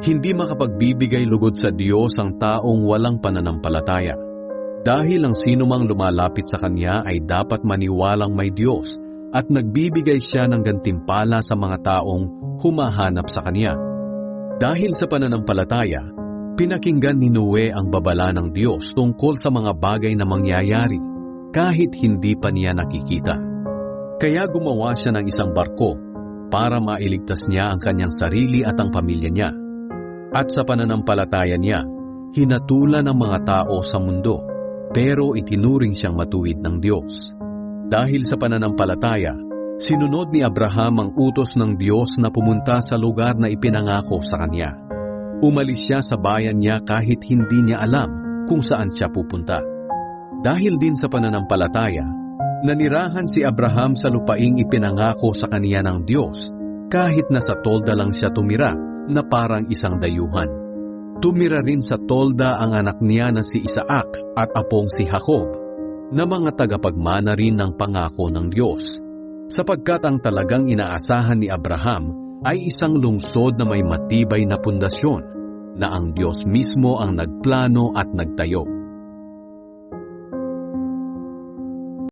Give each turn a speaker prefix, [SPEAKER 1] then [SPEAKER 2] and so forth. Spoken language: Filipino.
[SPEAKER 1] Hindi makapagbibigay lugod sa Diyos ang taong walang pananampalataya. Dahil ang sinumang lumalapit sa Kanya ay dapat maniwalang may Diyos at nagbibigay siya ng gantimpala sa mga taong humahanap sa Kanya. Dahil sa pananampalataya, pinakinggan ni Noe ang babala ng Diyos tungkol sa mga bagay na mangyayari kahit hindi pa niya nakikita. Kaya gumawa siya ng isang barko para mailigtas niya ang kanyang sarili at ang pamilya niya. At sa pananampalataya niya, hinatulan ang mga tao sa mundo, pero itinuring siyang matuwid ng Diyos. Dahil sa pananampalataya, sinunod ni Abraham ang utos ng Diyos na pumunta sa lugar na ipinangako sa kanya. Umalis siya sa bayan niya kahit hindi niya alam kung saan siya pupunta. Dahil din sa pananampalataya, nanirahan si Abraham sa lupaing ipinangako sa kaniya ng Diyos kahit nasa tolda lang siya tumira na parang isang dayuhan. Tumira rin sa tolda ang anak niya na si Isaac at apong si Jacob na mga tagapagmana rin ng pangako ng Diyos, sapagkat ang talagang inaasahan ni Abraham ay isang lungsod na may matibay na pundasyon na ang Diyos mismo ang nagplano at nagtayo.